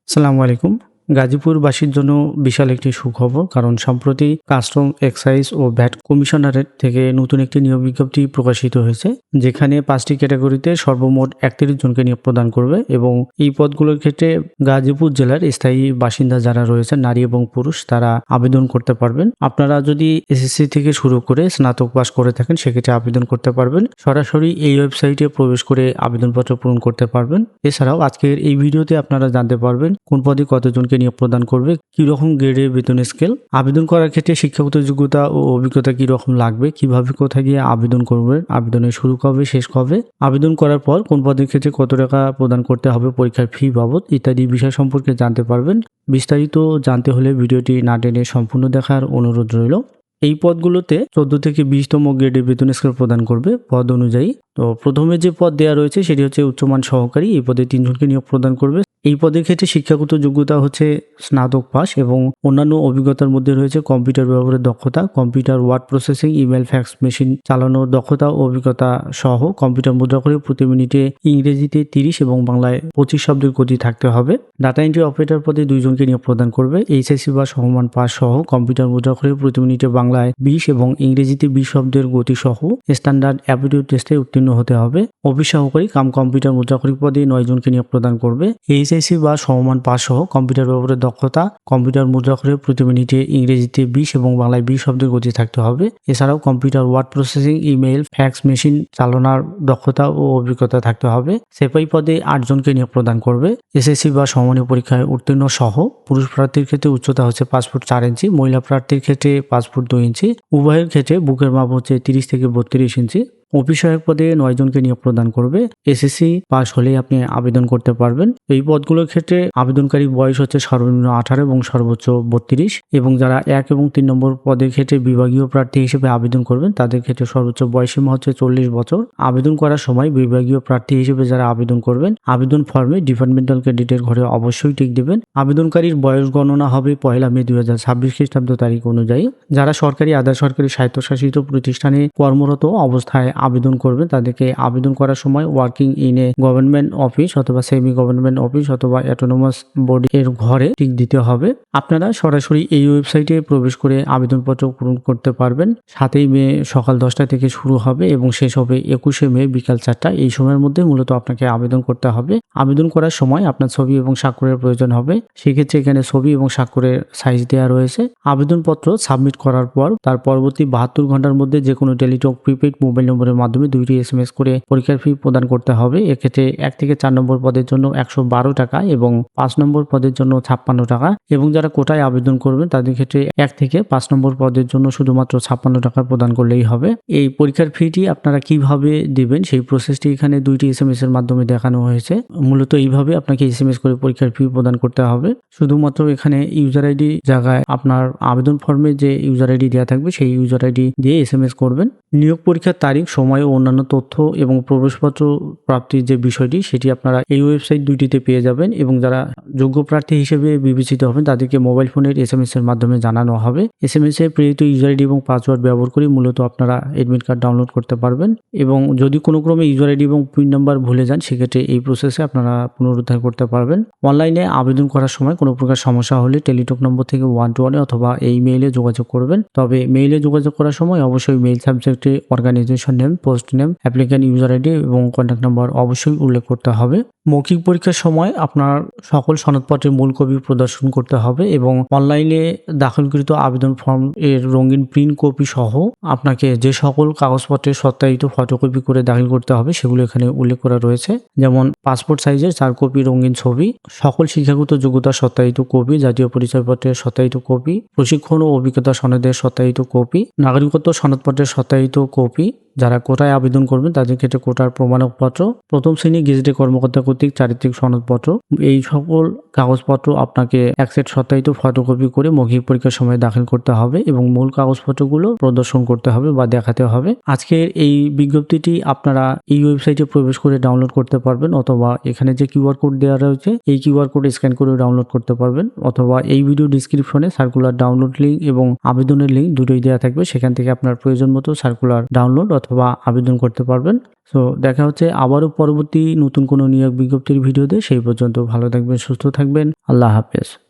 আসসালামু আলাইকুম। গাজীপুরবাসীর জন্য বিশাল একটি সুখবর, কারণ সম্প্রতি কাস্টম এক্সাইজ ও ভ্যাট কমিশনারের থেকে নতুন একটি নিয়োগ বিজ্ঞপ্তি প্রকাশিত হয়েছে, যেখানে 5টি ক্যাটাগরিতে সর্বমোট 31 জনকে নিয়োগ প্রদান করবে এবং এই পদগুলোর ক্ষেত্রে গাজীপুর জেলার স্থায়ী বাসিন্দা যারা রয়েছেন, নারী এবং পুরুষ, তারা আবেদন করতে পারবেন। আপনারা যদি এসএসসি থেকে শুরু করে স্নাতক পাস করে থাকেন, সেক্ষেত্রে আবেদন করতে পারবেন। সরাসরি এই ওয়েবসাইটে প্রবেশ করে আবেদনপত্র পূরণ করতে পারবেন। এছাড়াও আজকের এই ভিডিওতে আপনারা জানতে পারবেন কোন পদে কতজনকে নিয়োগ প্রদান করবে, কি রকম গ্রেডের বেতন স্কেল, আবেদন করার ক্ষেত্রে শিক্ষাগত যোগ্যতা ও অভিজ্ঞতা কি রকম লাগবে, কিভাবে কোথায় গিয়ে আবেদন করবেন, আবেদনের শুরু কবে শেষ কবে, আবেদন করার পর কোন পদের ক্ষেত্রে কত টাকা প্রদান করতে হবে পরীক্ষার ফি বাবদ ইত্যাদি বিষয় সম্পর্কে জানতে পারবেন। বিস্তারিত জানতে হলে ভিডিওটি না টেনে সম্পূর্ণ দেখার অনুরোধ রইল। এই পদগুলোতে 14 থেকে 20তম গ্রেডের বেতন স্কেল প্রদান করবে পদ অনুযায়ী। তো প্রথমে যে পদ দেওয়া রয়েছে সেটি হচ্ছে উচ্চমান সহকারী। এই পদে 3 জনকে নিয়োগ প্রদান করবে। এই পদের ক্ষেত্রে শিক্ষাগত যোগ্যতা হচ্ছে স্নাতক পাস এবং অন্যান্য অভিজ্ঞতার মধ্যে রয়েছে কম্পিউটার ব্যবহারের দক্ষতা, computer word processing, email, fax machine চালানোর দক্ষতা ও অভিজ্ঞতা সহ কম্পিউটার মুদ্রা করে প্রতি মিনিটে ইংরেজিতে 30 এবং বাংলায় 25 শব্দের গতি থাকতে হবে। ডাটা এন্ট্রি অপারেটর পদে 2 জনকে নিয়োগ প্রদান করবে। এইচএসসি বা সমমান পাস সহ কম্পিউটার মুদ্রা করে প্রতি মিনিটে বাংলায় 20 এবং ইংরেজিতে 20 শব্দের গতি সহ স্ট্যান্ডার্ড অ্যাপটিটিউড টেস্টে উত্তীর্ণ হতে হবে। অফিস সহকারী কাম কম্পিউটার মুদ্রাক্ষরী পদে 9 জনকে নিয়োগ প্রদান করবে। এইচএসসি বা সমমান পাস সহ কম্পিউটার ব্যবহারের দক্ষতা, কম্পিউটার মুদ্রাক্ষরে প্রতি মিনিটে ইংরেজিতে 20 এবং বাংলায় 20 শব্দের গতি থাকতে হবে। এছাড়াও computer word processing, email, fax machine চালানোর দক্ষতা ও অভিজ্ঞতা থাকতে হবে। সেপাই পদে 8 জনকে নিয়োগ প্রদান করবে। এসএসসি বা সমমানের পরীক্ষায় উত্তীর্ণ সহ। পুরুষ প্রার্থীর ক্ষেত্রে উচ্চতা হচ্ছে 5 ফুট 4 ইঞ্চি, মহিলা প্রার্থীর ক্ষেত্রে 5 ফুট 2 ইঞ্চি। উভয়ের ক্ষেত্রে বুকের মাপ হচ্ছে 30 থেকে 32 ইঞ্চি। অফিস সহায়ক পদে 9 জনকে নিয়োগ প্রদান করবে। এসএসসি পাস হলেই আপনি আবেদন করতে পারবেন। এই পদগুলোর ক্ষেত্রে আবেদনকারী বয়স হচ্ছে সর্বনিম্ন 18 এবং সর্বোচ্চ 32 এবং যারা 1 এবং 3 নম্বর পদের ক্ষেত্রে বিভাগীয় প্রার্থী হিসেবে আবেদন করবেন তাদের ক্ষেত্রে সর্বোচ্চ বয়সীমা হচ্ছে 40 বছর। আবেদন করার সময় বিভাগীয় প্রার্থী হিসেবে যারা আবেদন করবেন, আবেদন ফর্মে ডিপার্টমেন্টাল ক্যাডেটের ঘরে অবশ্যই টিক দেবেন। আবেদনকারীর বয়স গণনা হবে 1 মে 2026 খ্রিস্টাব্দ তারিখ অনুযায়ী। যারা সরকারি, আধা সরকারি, স্বায়ত্তশাসিত প্রতিষ্ঠানে কর্মরত অবস্থায় আবেদন করবেন তাদেরকে আবেদন করার সময় working in a government office অথবা সেমি গভর্নমেন্ট অফিস অথবা অটোনোমাস বডি এর ঘরে টিক দিতে হবে। আপনারা সরাসরি এই ওয়েবসাইটে প্রবেশ করে আবেদনপত্র পূরণ করতে পারবেন। 7 মে সকাল 10টা থেকে শুরু হবে এবং শেষ হবে 21 মে বিকাল 4টা। এই সময়ের মধ্যে মূলত আপনাকে আবেদন করতে হবে। আবেদন করার সময় আপনার ছবি এবং স্বাক্ষরের প্রয়োজন হবে। সেক্ষেত্রে এখানে ছবি এবং স্বাক্ষরের সাইজ দেওয়া রয়েছে। আবেদনপত্র সাবমিট করার পর তার পরবর্তী 72 ঘন্টার মধ্যে যে কোনো টেলিটক প্রিপেড মোবাইল নম্বরের মাধ্যমে 2টি SMS করে পরীক্ষার ফি প্রদান করতে হবে। এক্ষেত্রে 1 থেকে 4 নম্বর পদের জন্য 112 টাকা এবং 5 নম্বর পদের জন্য 56 টাকা এবং যারা কোটায় আবেদন করবেন তাদের ক্ষেত্রে 1 থেকে 5 নম্বর পদের জন্য শুধুমাত্র 56 টাকা প্রদান করলেই হবে। এই পরীক্ষার ফিটি আপনারা কিভাবে দিবেন সেই প্রসেসটি এখানে 2টি SMS এর মাধ্যমে দেখানো হয়েছে। মূলত এইভাবে আপনাকে SMS করে পরীক্ষার ফি প্রদান করতে হবে। শুধুমাত্র এখানে ইউজার আইডি জায়গায় আপনার আবেদন ফর্মে যে ইউজার আইডি দেওয়া থাকবে সেই ইউজার আইডি দিয়ে SMS করবেন। নিয়োগ পরীক্ষার তারিখ, সময় ও অন্যান্য তথ্য এবং প্রবেশপত্র প্রাপ্তির যে বিষয়টি সেটি আপনারা এই ওয়েবসাইট দুইটিতে পেয়ে যাবেন এবং যারা যোগ্য প্রার্থী হিসেবে বিবেচিত হবেন তাদেরকে মোবাইল ফোনের SMS এর মাধ্যমে জানানো হবে। SMS এ প্রেরিত ইউজার আইডি এবং পাসওয়ার্ড ব্যবহার করে মূলত আপনারা এডমিট কার্ড ডাউনলোড করতে পারবেন এবং যদি কোনো ক্রমে ইউজার আইডি এবং পিন নাম্বার ভুলে যান সেক্ষেত্রে এই প্রসেসে আপনারা পুনরুদ্ধার করতে পারবেন। অনলাইনে আবেদন করার সময় কোনো প্রকার সমস্যা হলে টেলিটক নম্বর থেকে 121 অথবা এই মেইলে যোগাযোগ করবেন। তবে মেইলে যোগাযোগ করার সময় অবশ্যই মেইল সাবজেক্টে organisation name, post name, applicant user ID এবং কন্ট্যাক্ট নাম্বার অবশ্যই উল্লেখ করতে হবে। মৌখিক পরীক্ষার সময় আপনার সকল সনদপত্রের মূল কপি প্রদর্শন করতে হবে এবং অনলাইনে দাখিলকৃত আবেদন ফর্ম এর রঙিন প্রিন্ট কপি সহ আপনাকে যে সকল কাগজপত্রের সত্যায়িত ফটোকপি করে দাখিল করতে হবে সেগুলো এখানে উল্লেখ করা রয়েছে, যেমন পাসপোর্ট সাইজের 4 কপি রঙিন ছবি, সকল শিক্ষাগত যোগ্যতা সত্যায়িত কপি, জাতীয় পরিচয়পত্রের সত্যায়িত কপি, প্রশিক্ষণ ও অভিজ্ঞতা সনদের সত্যায়িত কপি, নাগরিকত্ব সনদপত্রের সত্যায়িত কপি, যারা কোটায় আবেদন করবেন তাদের ক্ষেত্রে কোটার প্রমাণপত্র, প্রথম শ্রেণী গেজেটেড কর্মকর্তা কর্তৃক চারিত্রিক সনদপত্র, এই সকল কাগজপত্র আপনাকে এক সেট সত্যায়িত ফটোকপি করে মৌখিক পরীক্ষার সময় দাখিল করতে হবে এবং মূল কাগজপত্রগুলো প্রদর্শন করতে হবে বা দেখাতে হবে। আজকের এই বিজ্ঞপ্তিটি আপনারা এই ওয়েবসাইটে প্রবেশ করে ডাউনলোড করতে পারবেন অথবা এখানে যে কিউআর কোড দেওয়া রয়েছে এই কিউআর কোড স্ক্যান করে ডাউনলোড করতে পারবেন অথবা এই ভিডিও ডিসক্রিপশনে সার্কুলার ডাউনলোড লিঙ্ক এবং আবেদনের লিঙ্ক দুটোই দেওয়া থাকবে, সেখান থেকে আপনার প্রয়োজন মতো সার্কুলার ডাউনলোড অথবা আবেদন করতে পারবেন। সো দেখা হচ্ছে আবারও পরবর্তী নতুন কোনো নিয়োগ বিজ্ঞপ্তির ভিডিওতে। সেই পর্যন্ত ভালো থাকবেন, সুস্থ থাকবেন। আল্লাহ হাফেজ।